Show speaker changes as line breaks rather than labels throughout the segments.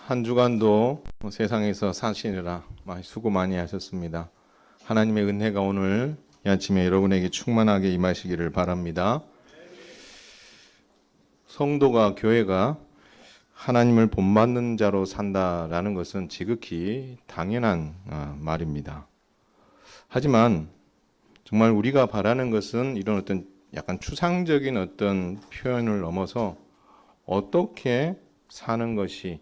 한 주간도 세상에서 사시느라 수고 많이 하셨습니다. 하나님의 은혜가 오늘 이 아침에 여러분에게 충만하게 임하시기를 바랍니다. 성도가, 교회가 하나님을 본받는 자로 산다라는 것은 지극히 당연한 말입니다. 하지만 정말 우리가 바라는 것은 이런 어떤 약간 추상적인 어떤 표현을 넘어서 어떻게 사는 것이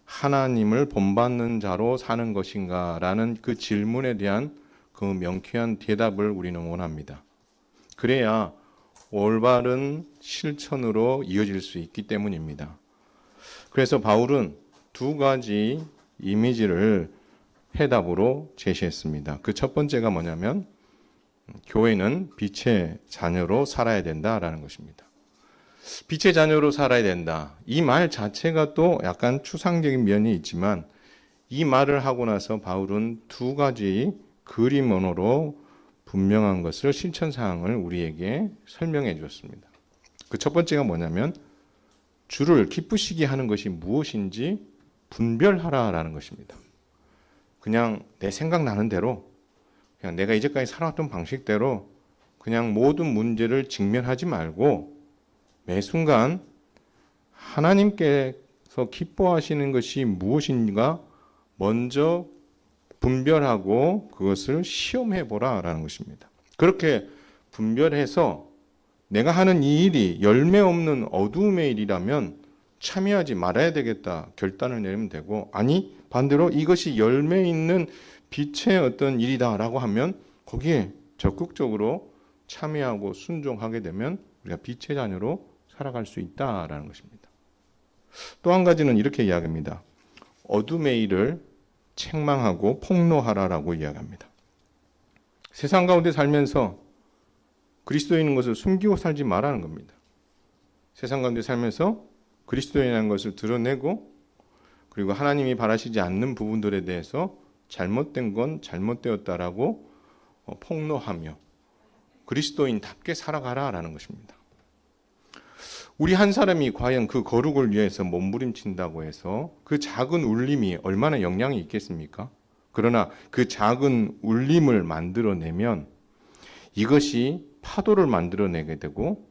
하나님을 본받는 자로 사는 것인가 라는 그 질문에 대한 그 명쾌한 대답을 우리는 원합니다. 그래야 올바른 실천으로 이어질 수 있기 때문입니다. 그래서 바울은 두 가지 이미지를 해답으로 제시했습니다. 그 첫 번째가 뭐냐면 교회는 빛의 자녀로 살아야 된다라는 것입니다. 빛의 자녀로 살아야 된다. 이 말 자체가 또 약간 추상적인 면이 있지만 이 말을 하고 나서 바울은 두 가지 그림 언어로 분명한 것을 실천사항을 우리에게 설명해 주었습니다. 그 첫 번째가 뭐냐면 주를 기쁘시게 하는 것이 무엇인지 분별하라라는 것입니다. 그냥 내 생각나는 대로 그냥 내가 이제까지 살아왔던 방식대로 그냥 모든 문제를 직면하지 말고 매 순간 하나님께서 기뻐하시는 것이 무엇인가 먼저 분별하고 그것을 시험해 보라라는 것입니다. 그렇게 분별해서 내가 하는 이 일이 열매 없는 어두움의 일이라면 참여하지 말아야 되겠다 결단을 내리면 되고, 아니 반대로 이것이 열매 있는 빛의 어떤 일이다라고 하면 거기에 적극적으로 참여하고 순종하게 되면 우리가 빛의 자녀로 살아갈 수 있다라는 것입니다. 또 한 가지는 이렇게 이야기합니다. 어둠의 일을 책망하고 폭로하라라고 이야기합니다. 세상 가운데 살면서 그리스도인인 것을 숨기고 살지 말라는 겁니다. 세상 가운데 살면서 그리스도인이라는 것을 드러내고, 그리고 하나님이 바라시지 않는 부분들에 대해서 잘못된 건 잘못되었다라고 폭로하며 그리스도인답게 살아가라라는 것입니다. 우리 한 사람이 과연 그 거룩을 위해서 몸부림친다고 해서 그 작은 울림이 얼마나 영향이 있겠습니까? 그러나 그 작은 울림을 만들어내면 이것이 파도를 만들어내게 되고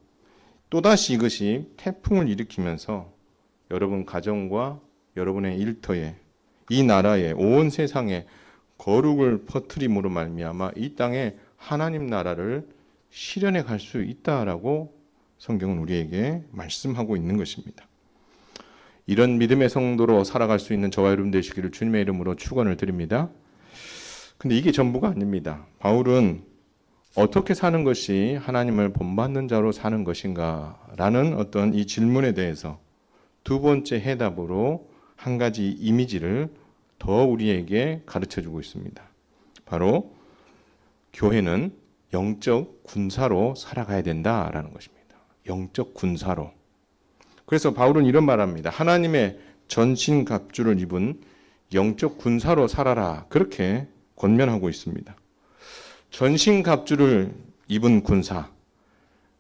또다시 이것이 태풍을 일으키면서 여러분 가정과 여러분의 일터에, 이 나라에, 온 세상에 거룩을 퍼뜨림으로 말미암아 이 땅에 하나님 나라를 실현해 갈 수 있다라고 성경은 우리에게 말씀하고 있는 것입니다. 이런 믿음의 성도로 살아갈 수 있는 저와 여러분 되시기를 주님의 이름으로 축원을 드립니다. 근데 이게 전부가 아닙니다. 바울은 어떻게 사는 것이 하나님을 본받는 자로 사는 것인가 라는 어떤 이 질문에 대해서 두 번째 해답으로 한 가지 이미지를 더 우리에게 가르쳐주고 있습니다. 바로 교회는 영적 군사로 살아가야 된다라는 것입니다. 영적 군사로. 그래서 바울은 이런 말합니다. 하나님의 전신 갑주를 입은 영적 군사로 살아라. 그렇게 권면하고 있습니다. 전신 갑주를 입은 군사.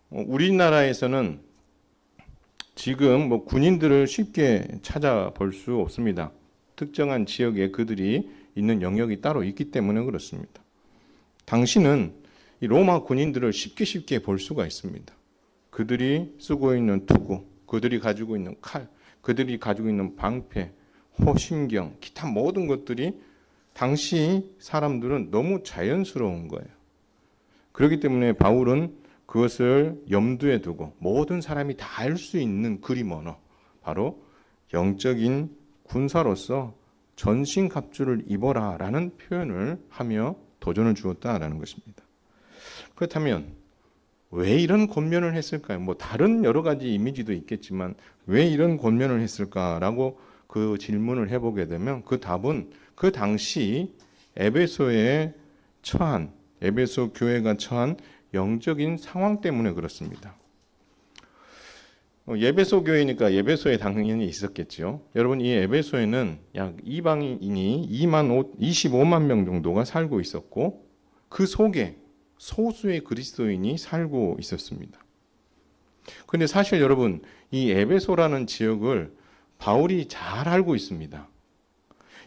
우리나라에서는 지금 군인들을 쉽게 찾아볼 수 없습니다. 특정한 지역에 그들이 있는 영역이 따로 있기 때문에 그렇습니다. 당시는 이 로마 군인들을 쉽게 볼 수가 있습니다. 그들이 쓰고 있는 투구, 그들이 가지고 있는 칼, 그들이 가지고 있는 방패, 호신경, 기타 모든 것들이 당시 사람들은 너무 자연스러운 거예요. 그렇기 때문에 바울은 그것을 염두에 두고 모든 사람이 다 알 수 있는 그림 언어, 바로 영적인 군사로서 전신갑주를 입어라라는 표현을 하며 도전을 주었다라는 것입니다. 그렇다면 왜 이런 권면을 했을까요? 다른 여러 가지 이미지도 있겠지만 왜 이런 권면을 했을까라고 그 질문을 해보게 되면 그 답은 그 당시 에베소에 처한, 에베소 교회가 처한 영적인 상황 때문에 그렇습니다. 에베소 교회니까 에베소에 당연히 있었겠죠. 여러분, 이 에베소에는 약 이방인이 25만 명 정도가 살고 있었고 그 속에 소수의 그리스도인이 살고 있었습니다. 그런데 사실 여러분, 이 에베소라는 지역을 바울이 잘 알고 있습니다.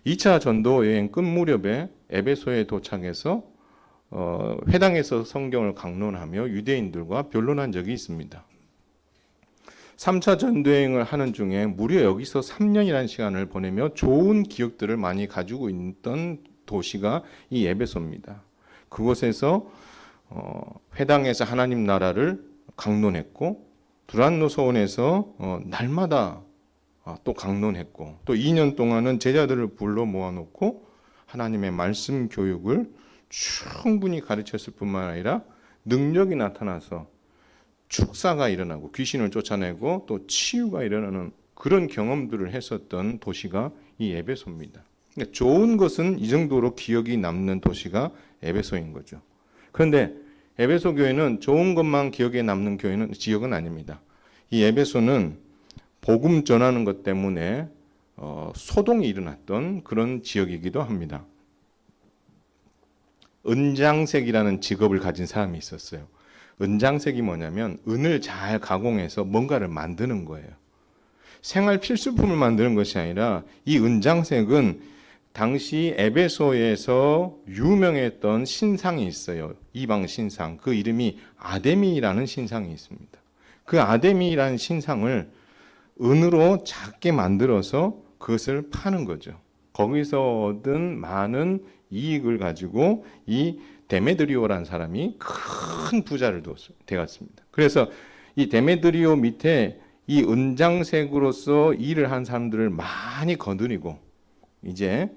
2차 전도 여행 끝 무렵에 에베소에 도착해서 회당에서 성경을 강론하며 유대인들과 변론한 적이 있습니다. 3차 전도여행을 하는 중에 무려 여기서 3년이라는 시간을 보내며 좋은 기억들을 많이 가지고 있던 도시가 이 에베소입니다. 그곳에서 회당에서 하나님 나라를 강론했고 두란노 서원에서 날마다 또 강론했고 또 2년 동안은 제자들을 불러 모아놓고 하나님의 말씀 교육을 충분히 가르쳤을 뿐만 아니라 능력이 나타나서 축사가 일어나고 귀신을 쫓아내고 또 치유가 일어나는 그런 경험들을 했었던 도시가 이 에베소입니다. 그러니까 좋은 것은 이 정도로 기억이 남는 도시가 에베소인 거죠. 그런데 에베소 교회는 좋은 것만 기억에 남는 지역은 아닙니다. 이 에베소는 복음 전하는 것 때문에 소동이 일어났던 그런 지역이기도 합니다. 은장색이라는 직업을 가진 사람이 있었어요. 은장색이 뭐냐면 은을 잘 가공해서 뭔가를 만드는 거예요. 생활 필수품을 만드는 것이 아니라 이 은장색은 당시 에베소에서 유명했던 신상이 있어요. 이방 신상. 그 이름이 아데미라는 신상이 있습니다. 그 아데미라는 신상을 은으로 작게 만들어서 그것을 파는 거죠. 거기서 얻은 많은 이익을 가지고 이 데메드리오라는 사람이 큰 부자를 되었습니다. 그래서 이 데메드리오 밑에 이 은장색으로서 일을 한 사람들을 많이 거느리고 이제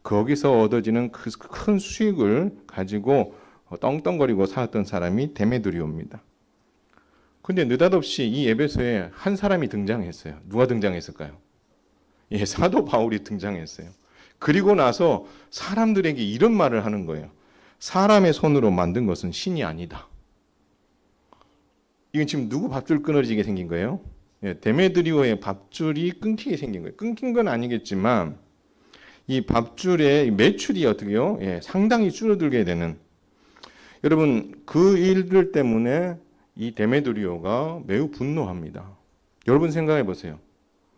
거기서 얻어지는 그 큰 수익을 가지고 떵떵거리고 살았던 사람이 데메드리오입니다. 근데 느닷없이 이 에베소에 한 사람이 등장했어요. 누가 등장했을까요? 예, 사도 바울이 등장했어요. 그리고 나서 사람들에게 이런 말을 하는 거예요. 사람의 손으로 만든 것은 신이 아니다. 이건 지금 누구 밥줄 끊어지게 생긴 거예요? 예, 데메드리오의 밥줄이 끊기게 생긴 거예요. 끊긴 건 아니겠지만 이 밥줄의 매출이 어떻게요? 예, 상당히 줄어들게 되는. 여러분 그 일들 때문에 이 데메드리오가 매우 분노합니다. 여러분 생각해 보세요.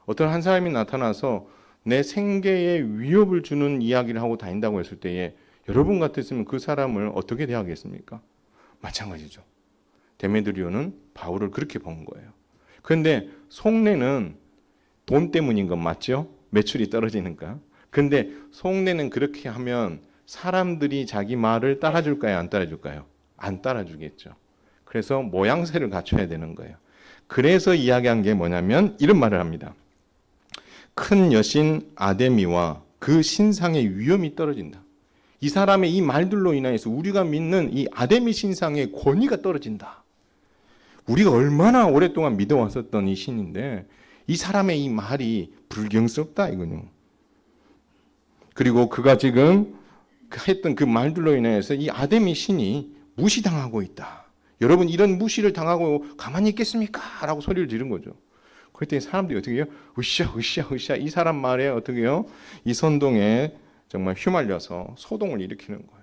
어떤 한 사람이 나타나서 내 생계에 위협을 주는 이야기를 하고 다닌다고 했을 때에 여러분 같았으면 그 사람을 어떻게 대하겠습니까? 마찬가지죠. 데메드리오는 바울을 그렇게 본 거예요. 그런데 속내는 돈 때문인 건 맞죠? 매출이 떨어지니까. 그런데 속내는 그렇게 하면 사람들이 자기 말을 따라줄까요? 안 따라줄까요? 안 따라주겠죠. 그래서 모양새를 갖춰야 되는 거예요. 그래서 이야기한 게 뭐냐면 이런 말을 합니다. 큰 여신 아데미와 그 신상의 위엄이 떨어진다. 이 사람의 이 말들로 인해서 우리가 믿는 이 아데미 신상의 권위가 떨어진다. 우리가 얼마나 오랫동안 믿어왔었던 이 신인데 이 사람의 이 말이 불경스럽다 이거요. 그리고 그가 지금 했던 그 말들로 인해서 이 아데미 신이 무시당하고 있다. 여러분 이런 무시를 당하고 가만히 있겠습니까? 라고 소리를 지른 거죠. 그랬더니 사람들이 어떻게 해요? 으쌰 이 사람 말에 어떻게 해요? 이 선동에 정말 휘말려서 소동을 일으키는 거예요.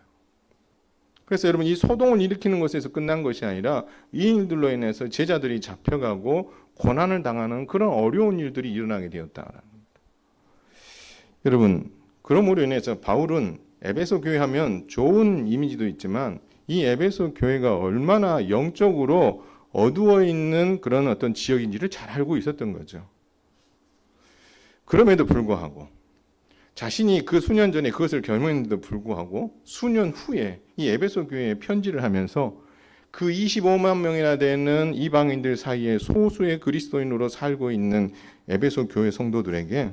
그래서 여러분 이 소동을 일으키는 것에서 끝난 것이 아니라 이 일들로 인해서 제자들이 잡혀가고 고난을 당하는 그런 어려운 일들이 일어나게 되었다라는 겁니다. 여러분 그러므로 인해서 바울은 에베소 교회 하면 좋은 이미지도 있지만 이 에베소 교회가 얼마나 영적으로 어두워 있는 그런 어떤 지역인지를 잘 알고 있었던 거죠. 그럼에도 불구하고 자신이 그 수년 전에 그것을 경험했는데도 불구하고 수년 후에 이 에베소 교회에 편지를 하면서 그 25만 명이나 되는 이방인들 사이에 소수의 그리스도인으로 살고 있는 에베소 교회 성도들에게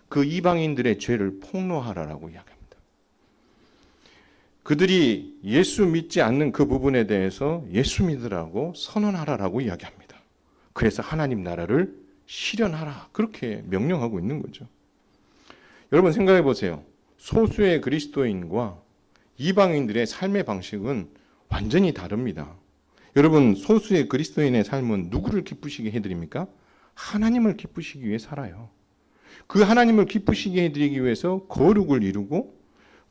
그 이방인들의 죄를 폭로하라라고 이야기합니다. 그들이 예수 믿지 않는 그 부분에 대해서 예수 믿으라고 선언하라라고 이야기합니다. 그래서 하나님 나라를 실현하라 그렇게 명령하고 있는 거죠. 여러분 생각해 보세요. 소수의 그리스도인과 이방인들의 삶의 방식은 완전히 다릅니다. 여러분 소수의 그리스도인의 삶은 누구를 기쁘시게 해드립니까? 하나님을 기쁘시기 위해 살아요. 그 하나님을 기쁘시게 해드리기 위해서 거룩을 이루고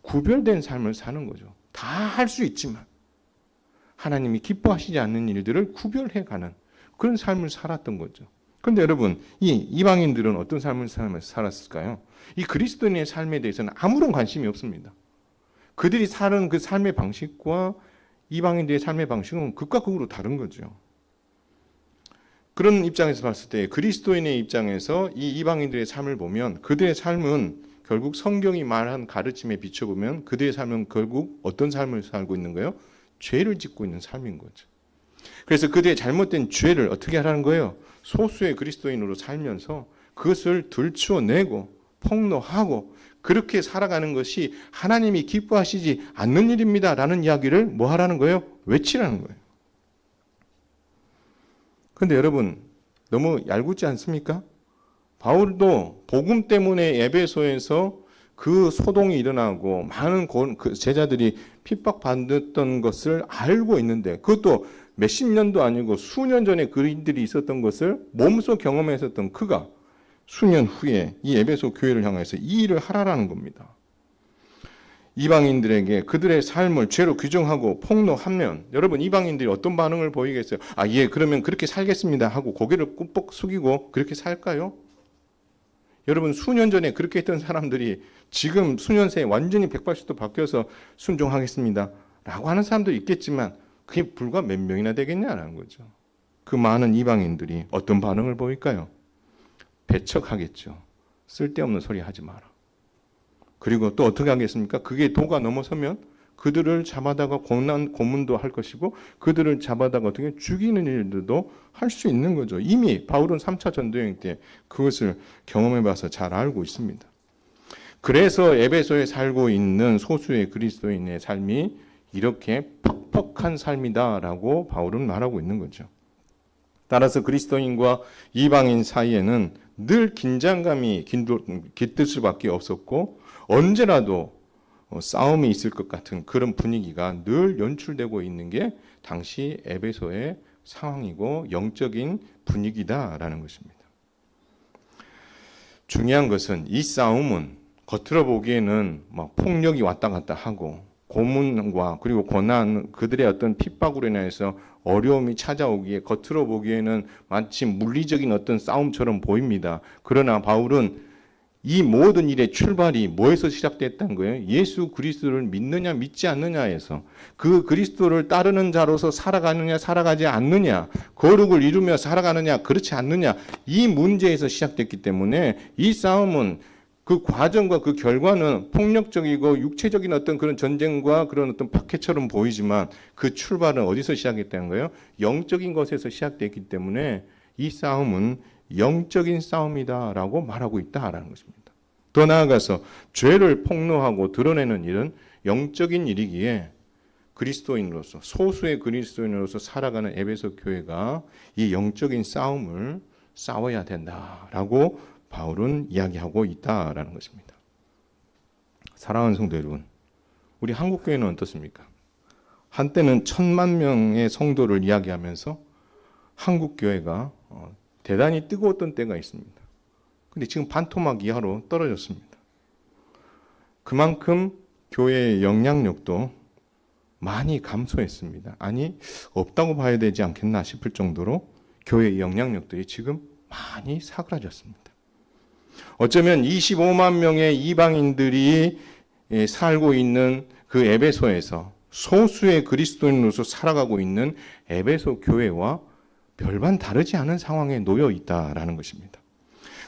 구별된 삶을 사는 거죠. 다 할 수 있지만 하나님이 기뻐하시지 않는 일들을 구별해가는 그런 삶을 살았던 거죠. 그런데 여러분, 이 이방인들은 어떤 삶을 살았을까요? 이 그리스도인의 삶에 대해서는 아무런 관심이 없습니다. 그들이 사는 그 삶의 방식과 이방인들의 삶의 방식은 극과 극으로 다른 거죠. 그런 입장에서 봤을 때 그리스도인의 입장에서 이 이방인들의 삶을 보면 그들의 삶은 결국 성경이 말한 가르침에 비춰보면 그들의 삶은 결국 어떤 삶을 살고 있는 거예요? 죄를 짓고 있는 삶인 거죠. 그래서 그들의 잘못된 죄를 어떻게 하라는 거예요? 소수의 그리스도인으로 살면서 그것을 들추어내고 폭로하고 그렇게 살아가는 것이 하나님이 기뻐하시지 않는 일입니다 라는 이야기를 뭐 하라는 거예요? 외치라는 거예요. 그런데 여러분 너무 얄궂지 않습니까? 바울도 복음 때문에 에베소에서 그 소동이 일어나고 많은 제자들이 핍박받았던 것을 알고 있는데 그것도 몇십 년도 아니고 수년 전에 그들이 있었던 것을 몸소 경험했었던 그가 수년 후에 이 에베소 교회를 향해서 이 일을 하라라는 겁니다. 이방인들에게 그들의 삶을 죄로 규정하고 폭로하면 여러분 이방인들이 어떤 반응을 보이겠어요? 아, 예, 그러면 그렇게 살겠습니다 하고 고개를 꾹뻑 숙이고 그렇게 살까요? 여러분 수년 전에 그렇게 했던 사람들이 지금 수년 새에 완전히 180도 바뀌어서 순종하겠습니다 라고 하는 사람도 있겠지만 그게 불과 몇 명이나 되겠냐라는 거죠. 그 많은 이방인들이 어떤 반응을 보일까요? 배척하겠죠. 쓸데없는 소리 하지 마라. 그리고 또 어떻게 하겠습니까? 그게 도가 넘어서면 그들을 잡아다가 고문도 할 것이고 그들을 잡아다가 어떻게 죽이는 일들도 할 수 있는 거죠. 이미 바울은 3차 전도여행 때 그것을 경험해 봐서 잘 알고 있습니다. 그래서 에베소에 살고 있는 소수의 그리스도인의 삶이 이렇게 퍽퍽한 삶이다라고 바울은 말하고 있는 거죠. 따라서 그리스도인과 이방인 사이에는 늘 긴장감이 깃들 수밖에 없었고 언제라도 싸움이 있을 것 같은 그런 분위기가 늘 연출되고 있는 게 당시 에베소의 상황이고 영적인 분위기다라는 것입니다. 중요한 것은 이 싸움은 겉으로 보기에는 막 폭력이 왔다 갔다 하고 고문과 그리고 고난 그들의 어떤 핍박으로 인해서 어려움이 찾아오기에 겉으로 보기에는 마치 물리적인 어떤 싸움처럼 보입니다. 그러나 바울은 이 모든 일의 출발이 뭐에서 시작됐다는 거예요? 예수 그리스도를 믿느냐 믿지 않느냐에서 그 그리스도를 따르는 자로서 살아가느냐 살아가지 않느냐 거룩을 이루며 살아가느냐 그렇지 않느냐 이 문제에서 시작됐기 때문에 이 싸움은 그 과정과 그 결과는 폭력적이고 육체적인 어떤 그런 전쟁과 그런 어떤 박해처럼 보이지만 그 출발은 어디서 시작했다는 거예요? 영적인 것에서 시작됐기 때문에 이 싸움은 영적인 싸움이다라고 말하고 있다라는 것입니다. 더 나아가서 죄를 폭로하고 드러내는 일은 영적인 일이기에 그리스도인으로서 소수의 그리스도인으로서 살아가는 에베소 교회가 이 영적인 싸움을 싸워야 된다라고 바울은 이야기하고 있다라는 것입니다. 사랑하는 성도 여러분, 우리 한국교회는 어떻습니까? 한때는 1000만 명의 성도를 이야기하면서 한국교회가 대단히 뜨거웠던 때가 있습니다. 근데 지금 반토막 이하로 떨어졌습니다. 그만큼 교회의 영향력도 많이 감소했습니다. 아니, 없다고 봐야 되지 않겠나 싶을 정도로 교회의 영향력들이 지금 많이 사그라졌습니다. 어쩌면 25만 명의 이방인들이 살고 있는 그 에베소에서 소수의 그리스도인으로서 살아가고 있는 에베소 교회와 별반 다르지 않은 상황에 놓여 있다라는 것입니다.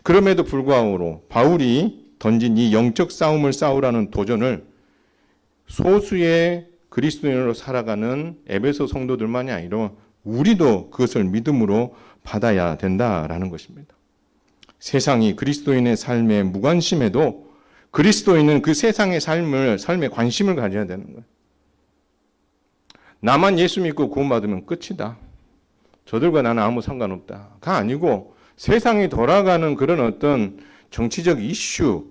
그럼에도 불구하고 바울이 던진 이 영적 싸움을 싸우라는 도전을 소수의 그리스도인으로 살아가는 에베소 성도들만이 아니라 우리도 그것을 믿음으로 받아야 된다라는 것입니다. 세상이 그리스도인의 삶에 무관심해도 그리스도인은 그 세상의 삶에 관심을 가져야 되는 거예요. 나만 예수 믿고 구원받으면 끝이다. 저들과 나는 아무 상관없다가 아니고 세상이 돌아가는 그런 어떤 정치적 이슈,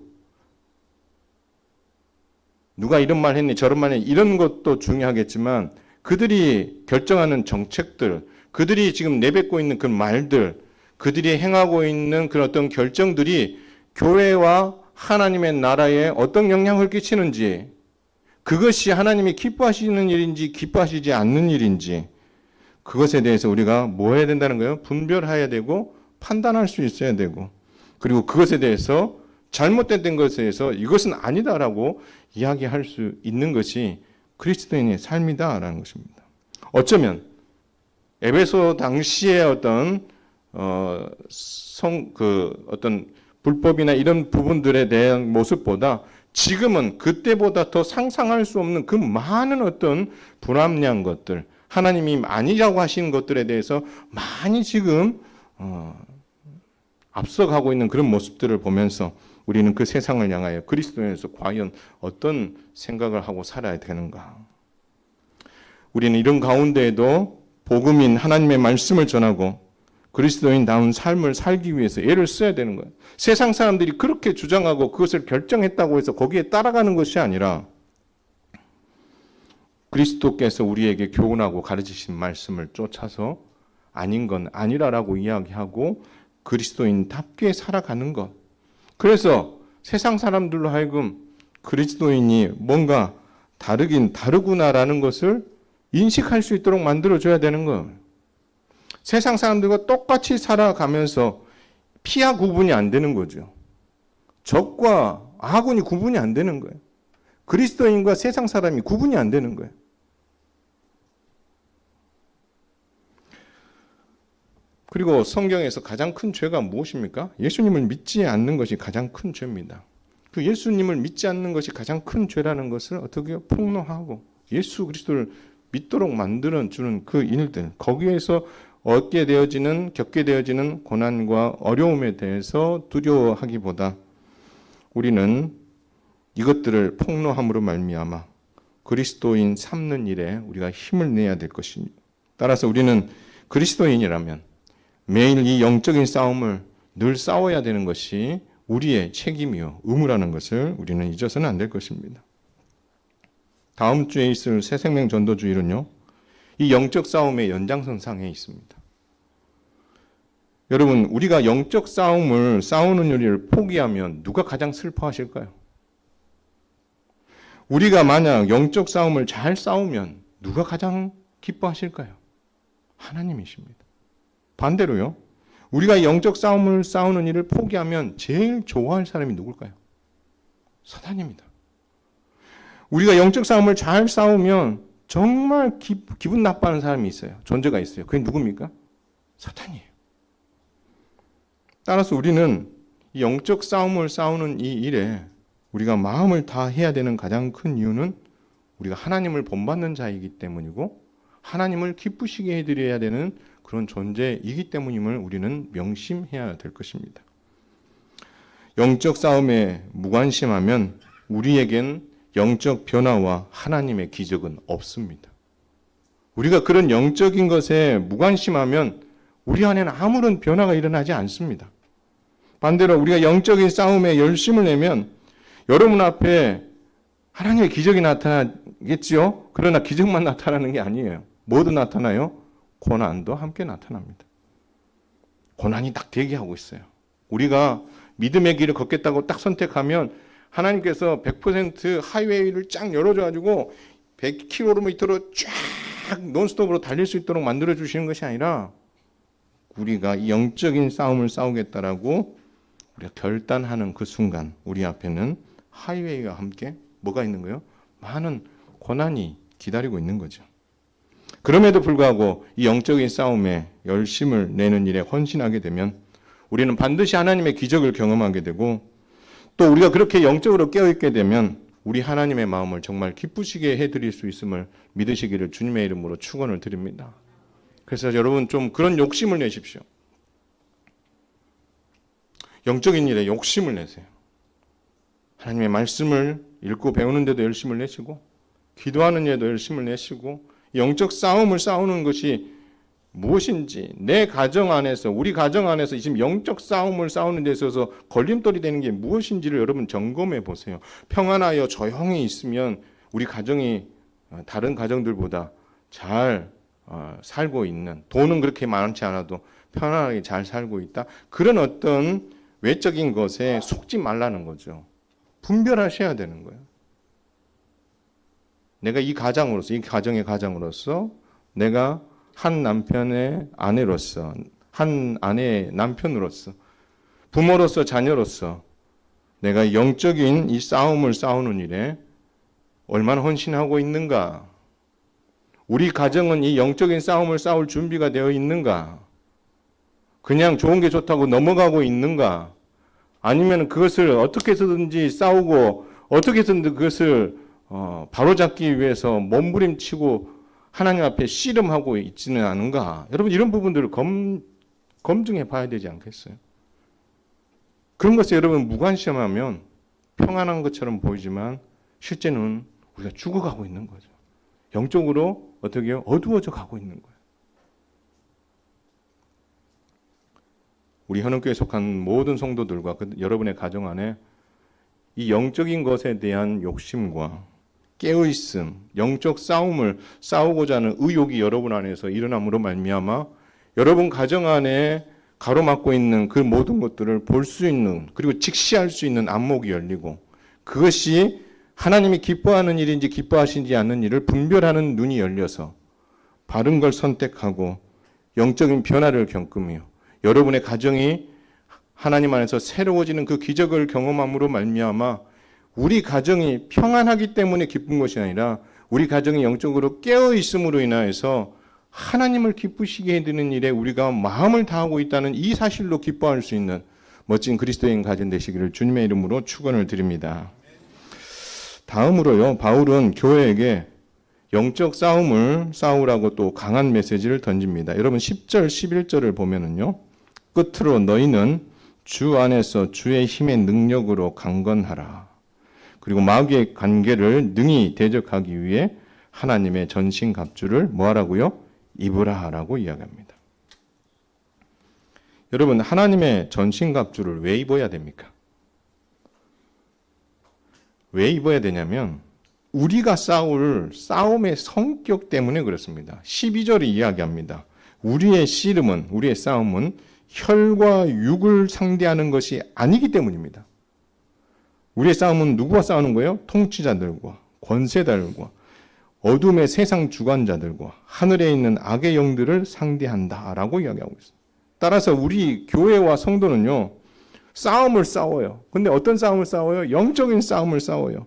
누가 이런 말 했니 저런 말 했니 이런 것도 중요하겠지만 그들이 결정하는 정책들, 그들이 지금 내뱉고 있는 그 말들, 그들이 행하고 있는 그런 어떤 결정들이 교회와 하나님의 나라에 어떤 영향을 끼치는지, 그것이 하나님이 기뻐하시는 일인지 기뻐하시지 않는 일인지, 그것에 대해서 우리가 뭐 해야 된다는 거예요? 분별해야 되고 판단할 수 있어야 되고, 그리고 그것에 대해서 잘못된 것에 대해서 이것은 아니다라고 이야기할 수 있는 것이 그리스도인의 삶이다라는 것입니다. 어쩌면 에베소 당시의 어떤 어떤 불법이나 이런 부분들에 대한 모습보다 지금은 그때보다 더 상상할 수 없는 그 많은 어떤 불합리한 것들, 하나님이 아니라고 하신 것들에 대해서 많이 지금 앞서가고 있는 그런 모습들을 보면서 우리는 그 세상을 향하여 그리스도인에서 과연 어떤 생각을 하고 살아야 되는가? 우리는 이런 가운데에도 복음인 하나님의 말씀을 전하고 그리스도인다운 삶을 살기 위해서 애를 써야 되는 거예요. 세상 사람들이 그렇게 주장하고 그것을 결정했다고 해서 거기에 따라가는 것이 아니라 그리스도께서 우리에게 교훈하고 가르치신 말씀을 쫓아서 아닌 건 아니라라고 이야기하고 그리스도인답게 살아가는 것. 그래서 세상 사람들로 하여금 그리스도인이 뭔가 다르긴 다르구나라는 것을 인식할 수 있도록 만들어줘야 되는 거예요. 세상 사람들과 똑같이 살아가면서 피하 구분이 안 되는 거죠. 적과 아군이 구분이 안 되는 거예요. 그리스도인과 세상 사람이 구분이 안 되는 거예요. 그리고 성경에서 가장 큰 죄가 무엇입니까? 예수님을 믿지 않는 것이 가장 큰 죄입니다. 그 예수님을 믿지 않는 것이 가장 큰 죄라는 것을 어떻게 폭로하고 예수 그리스도를 믿도록 만들어주는 그 일들, 거기에서 겪게 되어지는 고난과 어려움에 대해서 두려워하기보다 우리는 이것들을 폭로함으로 말미암아 그리스도인 삼는 일에 우리가 힘을 내야 될 것입니다. 따라서 우리는 그리스도인이라면 매일 이 영적인 싸움을 늘 싸워야 되는 것이 우리의 책임이요 의무라는 것을 우리는 잊어서는 안 될 것입니다. 다음 주에 있을 새생명 전도주일은요, 이 영적 싸움의 연장선상에 있습니다. 여러분, 우리가 영적 싸움을 싸우는 일을 포기하면 누가 가장 슬퍼하실까요? 우리가 만약 영적 싸움을 잘 싸우면 누가 가장 기뻐하실까요? 하나님이십니다. 반대로요, 우리가 영적 싸움을 싸우는 일을 포기하면 제일 좋아할 사람이 누굴까요? 사탄입니다. 우리가 영적 싸움을 잘 싸우면 정말 기분 나빠하는 사람이 있어요. 존재가 있어요. 그게 누굽니까? 사탄이에요. 따라서 우리는 이 영적 싸움을 싸우는 이 일에 우리가 마음을 다해야 되는 가장 큰 이유는 우리가 하나님을 본받는 자이기 때문이고 하나님을 기쁘시게 해드려야 되는 그런 존재이기 때문임을 우리는 명심해야 될 것입니다. 영적 싸움에 무관심하면 우리에겐 영적 변화와 하나님의 기적은 없습니다. 우리가 그런 영적인 것에 무관심하면 우리 안에는 아무런 변화가 일어나지 않습니다. 반대로 우리가 영적인 싸움에 열심을 내면 여러분 앞에 하나님의 기적이 나타나겠지요? 그러나 기적만 나타나는 게 아니에요. 뭐도 나타나요? 고난도 함께 나타납니다. 고난이 딱 대기하고 있어요. 우리가 믿음의 길을 걷겠다고 딱 선택하면 하나님께서 100% 하이웨이를 쫙 열어줘가지고 100km로 쫙 논스톱으로 달릴 수 있도록 만들어주시는 것이 아니라 우리가 이 영적인 싸움을 싸우겠다라고 우리가 결단하는 그 순간 우리 앞에는 하이웨이와 함께 뭐가 있는 거예요? 많은 고난이 기다리고 있는 거죠. 그럼에도 불구하고 이 영적인 싸움에 열심을 내는 일에 헌신하게 되면 우리는 반드시 하나님의 기적을 경험하게 되고 또 우리가 그렇게 영적으로 깨어있게 되면 우리 하나님의 마음을 정말 기쁘시게 해드릴 수 있음을 믿으시기를 주님의 이름으로 축원을 드립니다. 그래서 여러분 좀 그런 욕심을 내십시오. 영적인 일에 욕심을 내세요. 하나님의 말씀을 읽고 배우는 데도 열심을 내시고 기도하는 데도 열심을 내시고 영적 싸움을 싸우는 것이 무엇인지 내 가정 안에서 우리 가정 안에서 지금 영적 싸움을 싸우는 데 있어서 걸림돌이 되는 게 무엇인지를 여러분 점검해 보세요. 평안하여 조용히 있으면 우리 가정이 다른 가정들보다 잘 살고 있는, 돈은 그렇게 많지 않아도 편안하게 잘 살고 있다. 그런 어떤 외적인 것에 속지 말라는 거죠. 분별하셔야 되는 거예요. 내가 이 가정의 가장으로서 내가 한 남편의 아내로서 한 아내의 남편으로서, 부모로서 자녀로서 내가 영적인 이 싸움을 싸우는 일에 얼마나 헌신하고 있는가? 우리 가정은 이 영적인 싸움을 싸울 준비가 되어 있는가? 그냥 좋은 게 좋다고 넘어가고 있는가? 아니면 그것을 어떻게 해서든지 싸우고 어떻게 해서든지 그것을 바로잡기 위해서 몸부림치고 하나님 앞에 씨름하고 있지는 않은가? 여러분 이런 부분들을 검증해 봐야 되지 않겠어요? 그런 것을 여러분 무관심하면 평안한 것처럼 보이지만 실제는 우리가 죽어가고 있는 거죠. 영적으로 어떻게 해요? 어두워져 가고 있는 거예요. 우리 현원교회에 속한 모든 성도들과 여러분의 가정 안에 이 영적인 것에 대한 욕심과 깨어있음, 영적 싸움을 싸우고자 하는 의욕이 여러분 안에서 일어남으로 말미암아 여러분 가정 안에 가로막고 있는 그 모든 것들을 볼 수 있는, 그리고 직시할 수 있는 안목이 열리고, 그것이 하나님이 기뻐하는 일인지 기뻐하시지 않는 일을 분별하는 눈이 열려서 바른 걸 선택하고 영적인 변화를 겪으며 여러분의 가정이 하나님 안에서 새로워지는 그 기적을 경험함으로 말미암아 우리 가정이 평안하기 때문에 기쁜 것이 아니라 우리 가정이 영적으로 깨어 있음으로 인하여서 하나님을 기쁘시게 해드리는 일에 우리가 마음을 다하고 있다는 이 사실로 기뻐할 수 있는 멋진 그리스도인 가정 되시기를 주님의 이름으로 축원을 드립니다. 다음으로요, 바울은 교회에게 영적 싸움을 싸우라고 또 강한 메시지를 던집니다. 여러분 10절, 11절을 보면은요, 끝으로 너희는 주 안에서 주의 힘의 능력으로 강건하라. 그리고 마귀의 관계를 능히 대적하기 위해 하나님의 전신갑주를 뭐하라고요? 입으라라고 이야기합니다. 여러분 하나님의 전신갑주를 왜 입어야 됩니까? 왜 입어야 되냐면 우리가 싸울 싸움의 성격 때문에 그렇습니다. 12절이 이야기합니다. 우리의 씨름은, 우리의 싸움은 혈과 육을 상대하는 것이 아니기 때문입니다. 우리의 싸움은 누구와 싸우는 거예요? 통치자들과 권세자들과 어둠의 세상 주관자들과 하늘에 있는 악의 영들을 상대한다라고 이야기하고 있습니다. 따라서 우리 교회와 성도는요, 싸움을 싸워요. 근데 어떤 싸움을 싸워요? 영적인 싸움을 싸워요.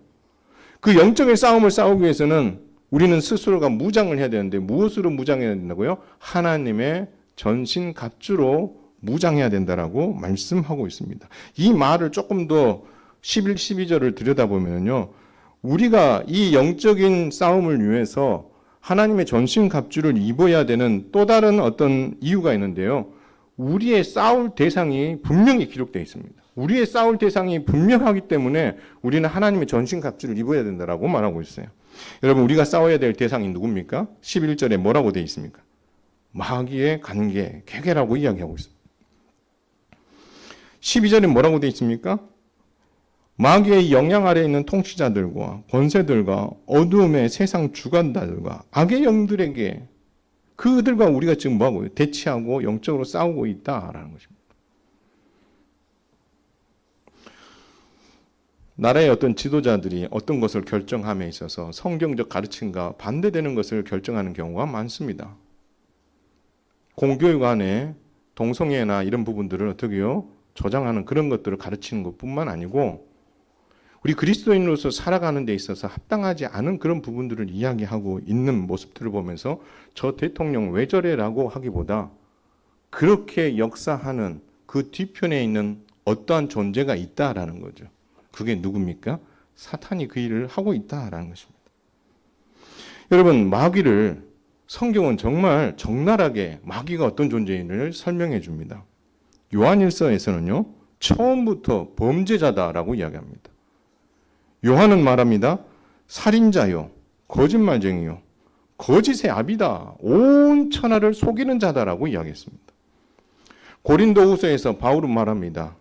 그 영적인 싸움을 싸우기 위해서는 우리는 스스로가 무장을 해야 되는데 무엇으로 무장해야 된다고요? 하나님의 전신 갑주로 무장해야 된다라고 말씀하고 있습니다. 이 말을 조금 더 11, 12절을 들여다보면요, 우리가 이 영적인 싸움을 위해서 하나님의 전신 갑주를 입어야 되는 또 다른 어떤 이유가 있는데요. 우리의 싸울 대상이 분명히 기록되어 있습니다. 우리의 싸울 대상이 분명하기 때문에 우리는 하나님의 전신 갑주를 입어야 된다라고 말하고 있어요. 여러분 우리가 싸워야 될 대상이 누굽니까? 11절에 뭐라고 되어 있습니까? 마귀의 관계, 계계라고 이야기하고 있습니다. 12절에 뭐라고 되어 있습니까? 마귀의 영향 아래에 있는 통치자들과 권세들과 어두움의 세상 주관자들과 악의 영들에게 그들과 우리가 지금 뭐하고 대치하고 영적으로 싸우고 있다라는 것입니다. 나라의 어떤 지도자들이 어떤 것을 결정함에 있어서 성경적 가르침과 반대되는 것을 결정하는 경우가 많습니다. 공교육 안에 동성애나 이런 부분들을 어떻게 해요? 조장하는 그런 것들을 가르치는 것뿐만 아니고 우리 그리스도인으로서 살아가는 데 있어서 합당하지 않은 그런 부분들을 이야기하고 있는 모습들을 보면서 저 대통령 왜 저래라고 하기보다 그렇게 역사하는 그 뒤편에 있는 어떠한 존재가 있다라는 거죠. 그게 누굽니까? 사탄이 그 일을 하고 있다라는 것입니다. 여러분 마귀를 성경은 정말 적나라하게 마귀가 어떤 존재인지를 설명해 줍니다. 요한일서에서는요, 처음부터 범죄자다라고 이야기합니다. 요한은 말합니다. 살인자요, 거짓말쟁이요, 거짓의 아비다, 온 천하를 속이는 자다라고 이야기했습니다. 고린도후서에서 바울은 말합니다.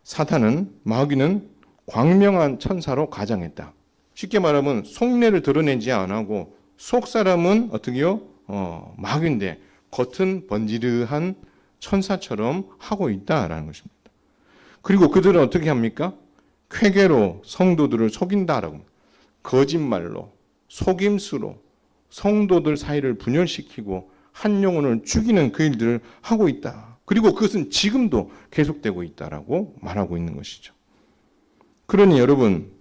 사탄은, 마귀는 광명한 천사로 가장했다. 쉽게 말하면 속내를 드러내지 않고 속 사람은 어떻게요? 마귀인데 겉은 번지르한 천사처럼 하고 있다라는 것입니다. 그리고 그들은 어떻게 합니까? 쾌계로 성도들을 속인다라고, 거짓말로, 속임수로 성도들 사이를 분열시키고 한 영혼을 죽이는 그 일들을 하고 있다. 그리고 그것은 지금도 계속되고 있다라고 말하고 있는 것이죠. 그러니 여러분,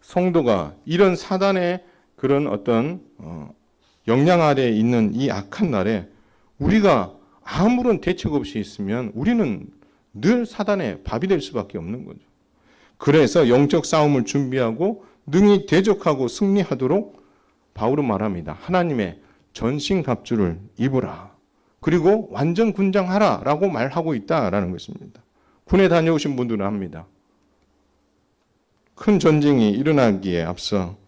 성도가 이런 사단의 그런 어떤 영향 아래에 있는 이 악한 날에 우리가 아무런 대책 없이 있으면 우리는 늘 사단의 밥이 될 수밖에 없는 거죠. 그래서 영적 싸움을 준비하고 능히 대적하고 승리하도록 바울은 말합니다. 하나님의 전신갑주를 입으라. 그리고 완전 군장하라 라고 말하고 있다라는 것입니다. 군에 다녀오신 분들은 합니다. 큰 전쟁이 일어나기에 앞서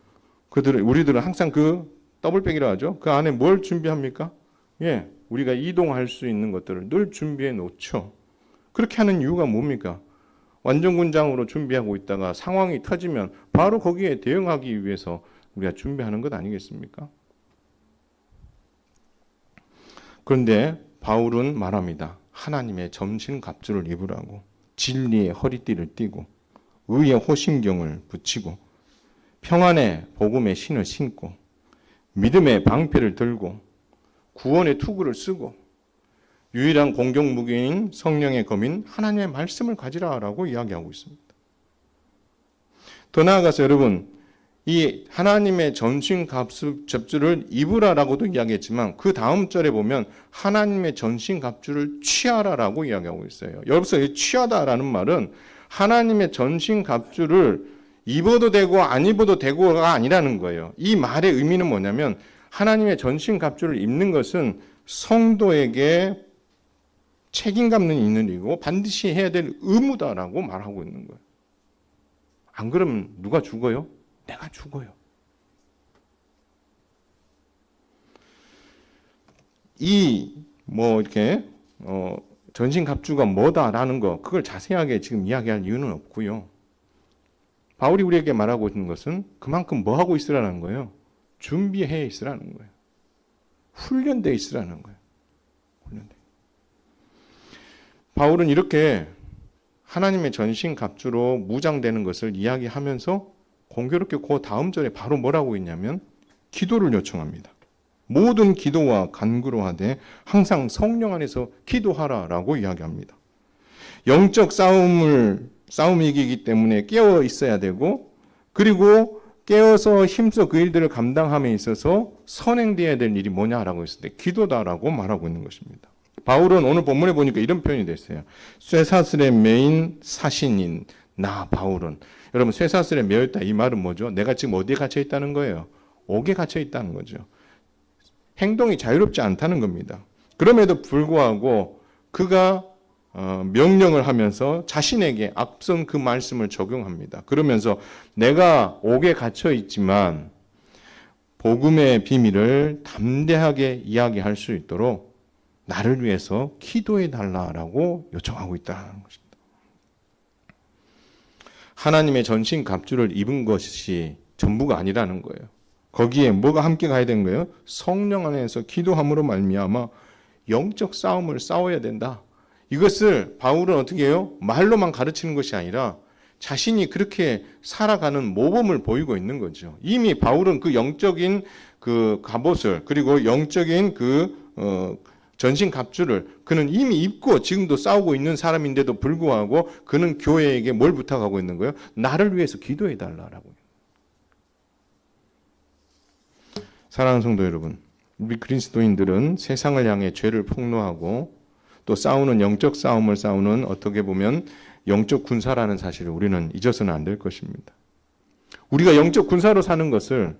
우리들은 항상 그 더블백이라 하죠. 그 안에 뭘 준비합니까? 예, 우리가 이동할 수 있는 것들을 늘 준비해 놓죠. 그렇게 하는 이유가 뭡니까? 완전 군장으로 준비하고 있다가 상황이 터지면 바로 거기에 대응하기 위해서 우리가 준비하는 것 아니겠습니까? 그런데 바울은 말합니다. 하나님의 전신갑주를 입으라고, 진리의 허리띠를 띠고 의의 호신경을 붙이고 평안의 복음의 신을 신고 믿음의 방패를 들고 구원의 투구를 쓰고 유일한 공격 무기인 성령의 검인 하나님의 말씀을 가지라라고 이야기하고 있습니다. 더 나아가서 여러분, 이 하나님의 전신갑주를 입으라라고도 이야기했지만 그 다음 절에 보면 하나님의 전신갑주를 취하라라고 이야기하고 있어요. 여기서 이 취하다라는 말은 하나님의 전신갑주를 입어도 되고 안 입어도 되고가 아니라는 거예요. 이 말의 의미는 뭐냐면 하나님의 전신갑주를 입는 것은 성도에게 책임감는 있는 일이고 반드시 해야 될 의무다라고 말하고 있는 거예요. 안 그러면 누가 죽어요? 내가 죽어요. 이렇게 전신갑주가 뭐다라는 거 그걸 자세하게 지금 이야기할 이유는 없고요. 바울이 우리에게 말하고 있는 것은 그만큼 뭐 하고 있으라는 거예요? 준비해 있으라는 거예요. 훈련돼 있으라는 거예요. 훈련돼. 바울은 이렇게 하나님의 전신갑주로 무장되는 것을 이야기하면서 공교롭게 그 다음 절에 바로 뭐라고 있냐면 기도를 요청합니다. 모든 기도와 간구로 하되 항상 성령 안에서 기도하라라고 이야기합니다. 영적 싸움이기 때문에 깨어 있어야 되고 그리고 깨어서 힘써 그 일들을 감당함에 있어서 선행되어야 될 일이 뭐냐라고 했을 때 기도다라고 말하고 있는 것입니다. 바울은 오늘 본문에 보니까 이런 표현이 됐어요. 쇠사슬에 매인 사신인 나 바울은. 여러분 쇠사슬에 매였다 이 말은 뭐죠? 내가 지금 어디에 갇혀 있다는 거예요? 옥에 갇혀 있다는 거죠. 행동이 자유롭지 않다는 겁니다. 그럼에도 불구하고 그가 명령을 하면서 자신에게 앞선 그 말씀을 적용합니다. 그러면서 내가 옥에 갇혀 있지만 복음의 비밀을 담대하게 이야기할 수 있도록 나를 위해서 기도해 달라라고 요청하고 있다는 것입니다. 하나님의 전신갑주를 입은 것이 전부가 아니라는 거예요. 거기에 뭐가 함께 가야 되는 거예요? 성령 안에서 기도함으로 말미암아 영적 싸움을 싸워야 된다. 이것을 바울은 어떻게 해요? 말로만 가르치는 것이 아니라 자신이 그렇게 살아가는 모범을 보이고 있는 거죠. 이미 바울은 그 영적인 그 갑옷을 그리고 영적인 전신갑주를 그는 이미 입고 지금도 싸우고 있는 사람인데도 불구하고 그는 교회에게 뭘 부탁하고 있는 거예요? 나를 위해서 기도해 달라라고. 사랑하는 성도 여러분, 우리 그리스도인들은 세상을 향해 죄를 폭로하고 또 싸우는 영적 싸움을 싸우는 어떻게 보면 영적 군사라는 사실을 우리는 잊어서는 안 될 것입니다. 우리가 영적 군사로 사는 것을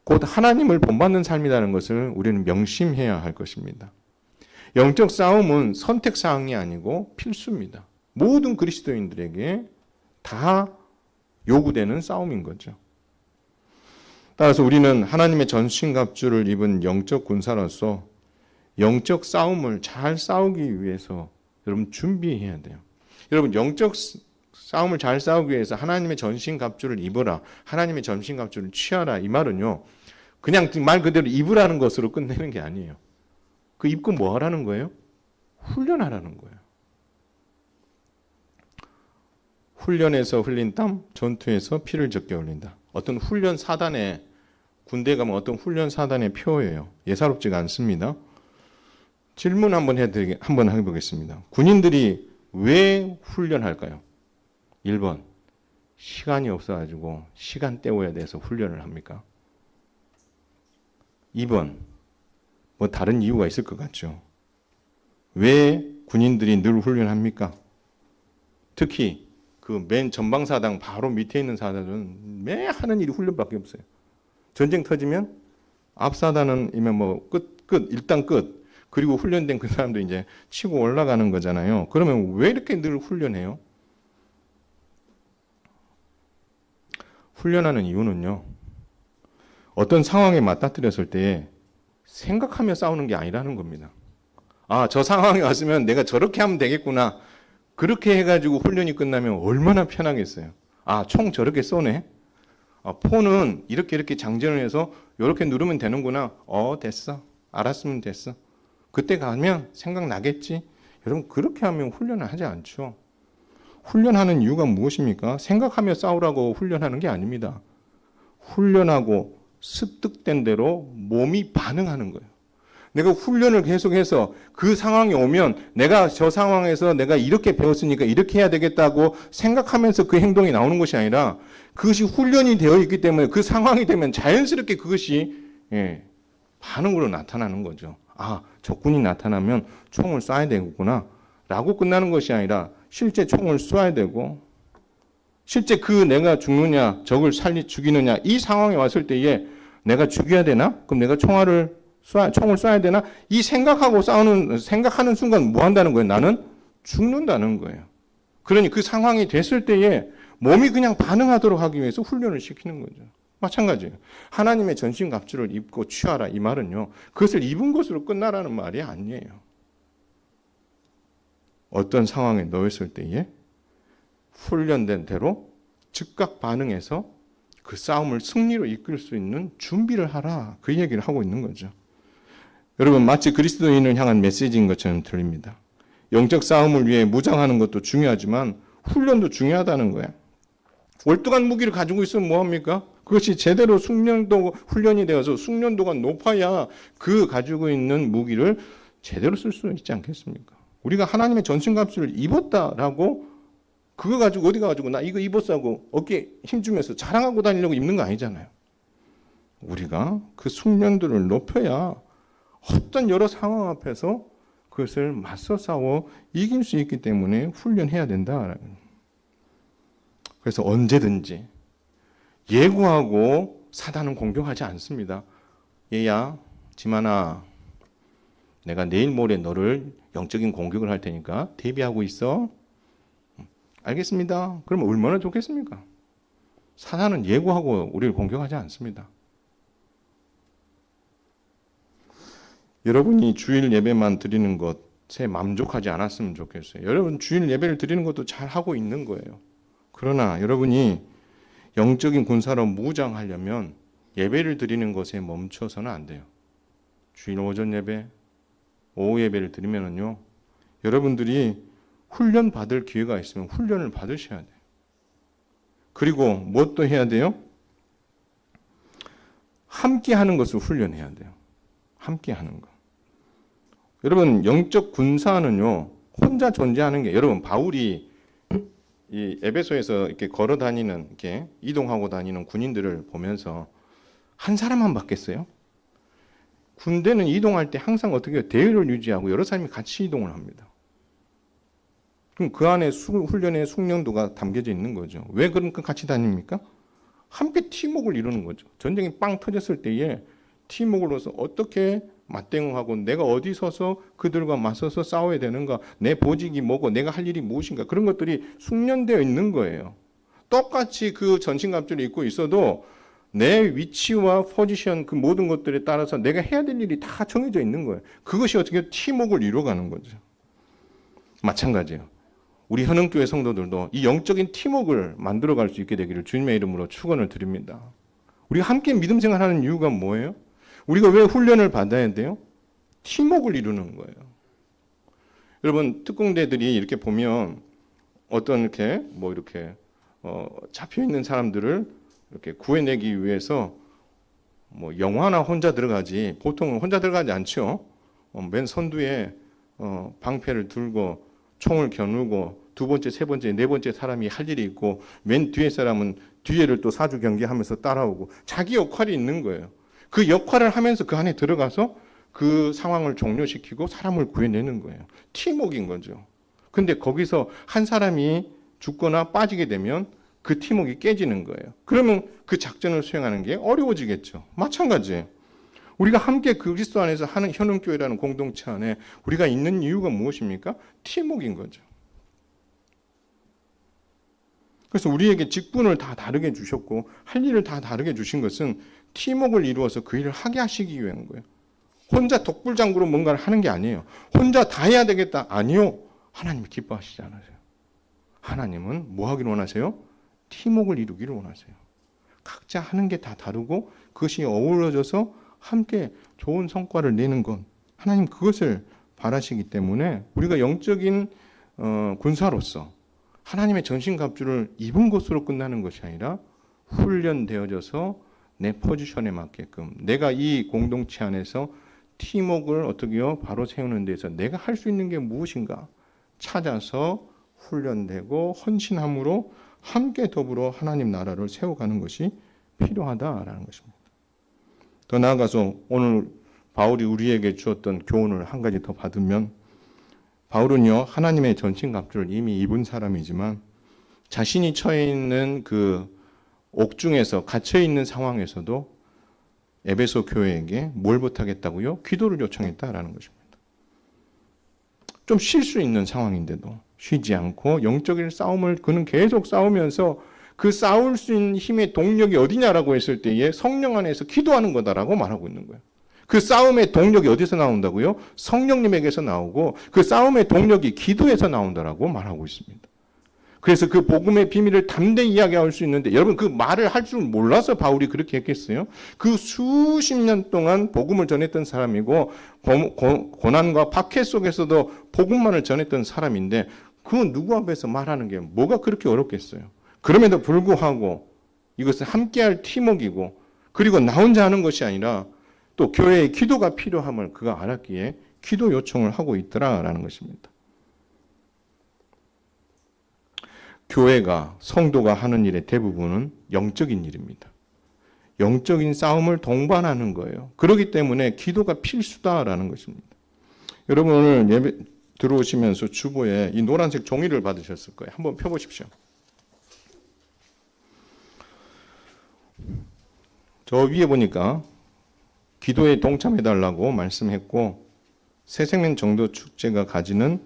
곧 하나님을 본받는 삶이라는 것을 우리는 명심해야 할 것입니다. 영적 싸움은 선택사항이 아니고 필수입니다. 모든 그리스도인들에게 다 요구되는 싸움인 거죠. 따라서 우리는 하나님의 전신갑주를 입은 영적 군사로서 영적 싸움을 잘 싸우기 위해서 여러분 준비해야 돼요. 여러분 영적 싸움을 잘 싸우기 위해서 하나님의 전신갑주를 입어라. 하나님의 전신갑주를 취하라. 이 말은요. 그냥 말 그대로 입으라는 것으로 끝내는 게 아니에요. 그 입고 뭐 하라는 거예요? 훈련하라는 거예요. 훈련에서 흘린 땀, 전투에서 피를 적게 흘린다. 어떤 훈련 사단의 군대 가면 어떤 훈련 사단의 표예요. 예사롭지가 않습니다. 질문 한번 해보겠습니다. 군인들이 왜 훈련할까요? 1번, 시간이 없어가지고 시간 때워야 돼서 훈련을 합니까? 2번, 뭐 다른 이유가 있을 것 같죠. 왜 군인들이 늘 훈련합니까? 특히 그 맨 전방사당 바로 밑에 있는 사단은 매 하는 일이 훈련밖에 없어요. 전쟁 터지면 앞사단은 뭐 일단 끝. 그리고 훈련된 그 사람도 이제 치고 올라가는 거잖아요. 그러면 왜 이렇게 늘 훈련해요? 훈련하는 이유는요. 어떤 상황에 맞닥뜨렸을 때 생각하며 싸우는 게 아니라는 겁니다. 아, 저 상황에 왔으면 내가 저렇게 하면 되겠구나. 그렇게 해가지고 훈련이 끝나면 얼마나 편하겠어요. 아, 총 저렇게 쏘네. 아, 포는 이렇게 장전을 해서 이렇게 누르면 되는구나. 됐어. 알았으면 됐어. 그때 가면 생각나겠지. 여러분 그렇게 하면 훈련을 하지 않죠. 훈련하는 이유가 무엇입니까? 생각하며 싸우라고 훈련하는 게 아닙니다. 훈련하고 습득된 대로 몸이 반응하는 거예요. 내가 훈련을 계속해서 그 상황이 오면 내가 저 상황에서 내가 이렇게 배웠으니까 이렇게 해야 되겠다고 생각하면서 그 행동이 나오는 것이 아니라 그것이 훈련이 되어 있기 때문에 그 상황이 되면 자연스럽게 그것이 반응으로 나타나는 거죠. 아, 적군이 나타나면 총을 쏴야 되겠구나 라고 끝나는 것이 아니라 실제 총을 쏴야 되고 실제 그 내가 죽느냐 적을 죽이느냐 이 상황에 왔을 때에 내가 죽여야 되나? 그럼 내가 총을 쏴야 되나? 이 생각하는 순간 뭐 한다는 거예요? 나는 죽는다는 거예요. 그러니 그 상황이 됐을 때에 몸이 그냥 반응하도록 하기 위해서 훈련을 시키는 거죠. 마찬가지예요. 하나님의 전신갑주를 입고 취하라 이 말은요. 그것을 입은 것으로 끝나라는 말이 아니에요. 어떤 상황에 놓였을 때에 훈련된 대로 즉각 반응해서 그 싸움을 승리로 이끌 수 있는 준비를 하라. 그 얘기를 하고 있는 거죠. 여러분 마치 그리스도인을 향한 메시지인 것처럼 들립니다. 영적 싸움을 위해 무장하는 것도 중요하지만 훈련도 중요하다는 거예요. 월등한 무기를 가지고 있으면 뭐합니까? 그것이 제대로 훈련이 되어서 숙련도가 높아야 그 가지고 있는 무기를 제대로 쓸 수 있지 않겠습니까? 우리가 하나님의 전신갑주를 입었다라고 그거 가지고 어디 가가지고 나 이거 입었어 하고 어깨에 힘주면서 자랑하고 다니려고 입는 거 아니잖아요. 우리가 그 숙련도를 높여야 어떤 여러 상황 앞에서 그것을 맞서 싸워 이길 수 있기 때문에 훈련해야 된다. 그래서 언제든지 예고하고 사단은 공격하지 않습니다. 얘야, 지만아, 내가 내일 모레 너를 영적인 공격을 할 테니까 대비하고 있어. 알겠습니다. 그러면 얼마나 좋겠습니까? 사단은 예고하고 우리를 공격하지 않습니다. 여러분이 주일 예배만 드리는 것에 만족하지 않았으면 좋겠어요. 여러분 주일 예배를 드리는 것도 잘 하고 있는 거예요. 그러나 여러분이 영적인 군사로 무장하려면 예배를 드리는 것에 멈춰서는 안 돼요. 주일 오전 예배, 오후 예배를 드리면은요, 여러분들이 훈련 받을 기회가 있으면 훈련을 받으셔야 돼요. 그리고 무엇도 해야 돼요? 함께 하는 것을 훈련해야 돼요. 함께 하는 거. 여러분 영적 군사는요 혼자 존재하는 게 여러분 바울이 이 에베소에서 이렇게 걸어 다니는 이렇게 이동하고 다니는 군인들을 보면서 한 사람만 받겠어요? 군대는 이동할 때 항상 어떻게 해요? 대열을 유지하고 여러 사람이 같이 이동을 합니다. 그럼 그 안에 훈련의 숙련도가 담겨져 있는 거죠. 왜 그러니까 같이 다닙니까? 함께 팀워크를 이루는 거죠. 전쟁이 빵 터졌을 때에 팀워크로서 어떻게 맞대응하고 내가 어디 서서 그들과 맞서서 싸워야 되는가, 내 보직이 뭐고 내가 할 일이 무엇인가, 그런 것들이 숙련되어 있는 거예요. 똑같이 그 전신갑주를 입고 있어도 내 위치와 포지션 그 모든 것들에 따라서 내가 해야 될 일이 다 정해져 있는 거예요. 그것이 어떻게 팀워크를 이루어가는 거죠. 마찬가지예요. 우리 현흥교회 성도들도 이 영적인 팀워크를 만들어갈 수 있게 되기를 주님의 이름으로 축원을 드립니다. 우리가 함께 믿음 생활하는 이유가 뭐예요? 우리가 왜 훈련을 받아야 돼요? 팀워크를 이루는 거예요. 여러분 특공대들이 이렇게 보면 어떤 이렇게 잡혀 있는 사람들을 이렇게 구해내기 위해서 뭐 영화나 혼자 들어가지 보통은 혼자 들어가지 않죠. 맨 선두에 방패를 들고 총을 겨누고 두 번째, 세 번째, 네 번째 사람이 할 일이 있고 맨 뒤에 사람은 뒤에를 또 사주 경계하면서 따라오고 자기 역할이 있는 거예요. 그 역할을 하면서 그 안에 들어가서 그 상황을 종료시키고 사람을 구해내는 거예요. 팀워크인 거죠. 근데 거기서 한 사람이 죽거나 빠지게 되면 그 팀워크가 깨지는 거예요. 그러면 그 작전을 수행하는 게 어려워지겠죠. 마찬가지예요. 우리가 함께 그리스도 안에서 하는 현흥교회라는 공동체 안에 우리가 있는 이유가 무엇입니까? 팀워크인 거죠. 그래서 우리에게 직분을 다 다르게 주셨고 할 일을 다 다르게 주신 것은 팀워크를 이루어서 그 일을 하게 하시기 위한 거예요. 혼자 독불장구로 뭔가를 하는 게 아니에요. 혼자 다 해야 되겠다. 아니요. 하나님 기뻐하시지 않으세요. 하나님은 뭐 하기를 원하세요? 팀워크를 이루기를 원하세요. 각자 하는 게 다 다르고 그것이 어우러져서 함께 좋은 성과를 내는 것. 하나님 그것을 바라시기 때문에 우리가 영적인 군사로서 하나님의 전신갑주를 입은 것으로 끝나는 것이 아니라 훈련되어져서 내 포지션에 맞게끔 내가 이 공동체 안에서 팀워크를 어떻게요? 바로 세우는 데서 내가 할 수 있는 게 무엇인가 찾아서 훈련되고 헌신함으로 함께 더불어 하나님 나라를 세워가는 것이 필요하다라는 것입니다. 더 나아가서 오늘 바울이 우리에게 주었던 교훈을 한 가지 더 받으면 바울은요 하나님의 전신갑주를 이미 입은 사람이지만 자신이 처해 있는 그 옥중에서 갇혀 있는 상황에서도 에베소 교회에게 뭘 부탁했다고요? 기도를 요청했다라는 것입니다. 좀 쉴 수 있는 상황인데도 쉬지 않고 영적인 싸움을 그는 계속 싸우면서 그 싸울 수 있는 힘의 동력이 어디냐라고 했을 때에 성령 안에서 기도하는 거다라고 말하고 있는 거예요. 그 싸움의 동력이 어디서 나온다고요? 성령님에게서 나오고 그 싸움의 동력이 기도에서 나온다라고 말하고 있습니다. 그래서 그 복음의 비밀을 담대히 이야기할 수 있는데 여러분 그 말을 할 줄 몰라서 바울이 그렇게 했겠어요? 그 수십 년 동안 복음을 전했던 사람이고 고난과 박해 속에서도 복음만을 전했던 사람인데 그건 누구 앞에서 말하는 게 뭐가 그렇게 어렵겠어요? 그럼에도 불구하고 이것은 함께할 팀워크이고 그리고 나 혼자 하는 것이 아니라 또 교회의 기도가 필요함을 그가 알았기에 기도 요청을 하고 있더라라는 것입니다. 교회가 성도가 하는 일의 대부분은 영적인 일입니다. 영적인 싸움을 동반하는 거예요. 그렇기 때문에 기도가 필수다라는 것입니다. 여러분 오늘 예배 들어오시면서 주보에 이 노란색 종이를 받으셨을 거예요. 한번 펴보십시오. 저 위에 보니까 기도에 동참해달라고 말씀했고 새생명 정도 축제가 가지는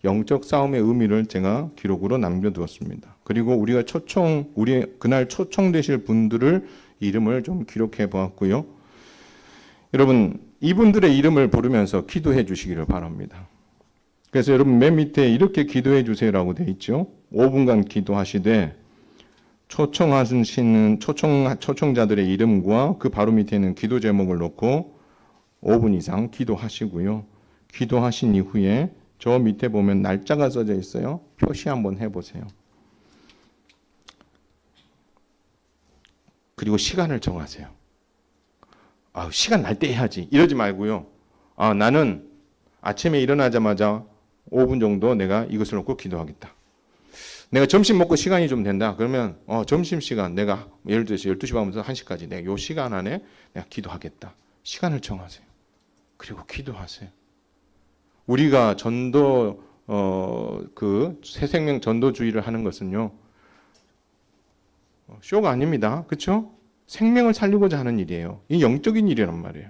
영적 싸움의 의미를 제가 기록으로 남겨두었습니다. 그리고 우리가 그날 초청되실 분들을 이름을 좀 기록해 보았고요. 여러분 이분들의 이름을 부르면서 기도해 주시기를 바랍니다. 그래서 여러분 맨 밑에 이렇게 기도해 주세요라고 되어 있죠. 5분간 기도하시되 초청하시는 초청자들의 이름과 그 바로 밑에 있는 기도 제목을 놓고 5분 이상 기도하시고요. 기도하신 이후에 저 밑에 보면 날짜가 써져 있어요. 표시 한번 해보세요. 그리고 시간을 정하세요. 시간 날 때 해야지. 이러지 말고요. 나는 아침에 일어나자마자 5분 정도 내가 이것을 놓고 기도하겠다. 내가 점심 먹고 시간이 좀 된다. 그러면 점심시간 내가 예를 들어서 12시 반부터 1시까지 내가 요 시간 안에 내가 기도하겠다. 시간을 정하세요. 그리고 기도하세요. 우리가 전도 그 새생명 전도주의를 하는 것은요. 쇼가 아닙니다. 그렇죠? 생명을 살리고자 하는 일이에요. 이 영적인 일이란 말이에요.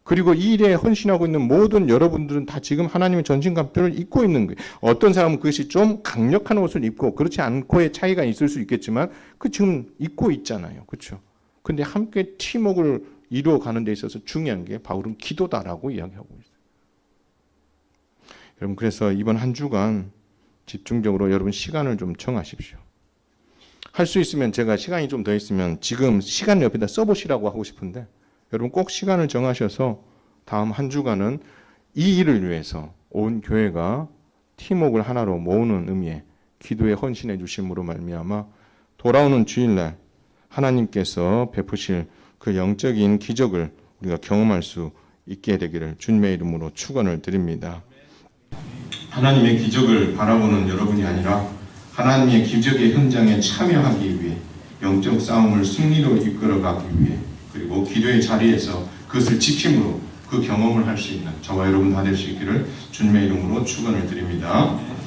그리고 이 일에 헌신하고 있는 모든 여러분들은 다 지금 하나님의 전신갑주를 입고 있는 거예요. 어떤 사람은 그것이 좀 강력한 옷을 입고 그렇지 않고의 차이가 있을 수 있겠지만 그 지금 입고 있잖아요. 그렇죠? 근데 함께 팀워크를 이루어가는 데 있어서 중요한 게 바울은 기도다라고 이야기하고 있어요. 여러분 그래서 이번 한 주간 집중적으로 여러분 시간을 좀 정하십시오. 할 수 있으면 제가 시간이 좀 더 있으면 지금 시간 옆에다 써보시라고 하고 싶은데 여러분 꼭 시간을 정하셔서 다음 한 주간은 이 일을 위해서 온 교회가 팀워크를 하나로 모으는 의미의 기도에 헌신해 주심으로 말미암아 돌아오는 주일날 하나님께서 베푸실 그 영적인 기적을 우리가 경험할 수 있게 되기를 주님의 이름으로 축원을 드립니다. 하나님의 기적을 바라보는 여러분이 아니라 하나님의 기적의 현장에 참여하기 위해 영적 싸움을 승리로 이끌어가기 위해 그리고 기도의 자리에서 그것을 지킴으로 그 경험을 할 수 있는 저와 여러분 다 될 수 있기를 주님의 이름으로 축원을 드립니다.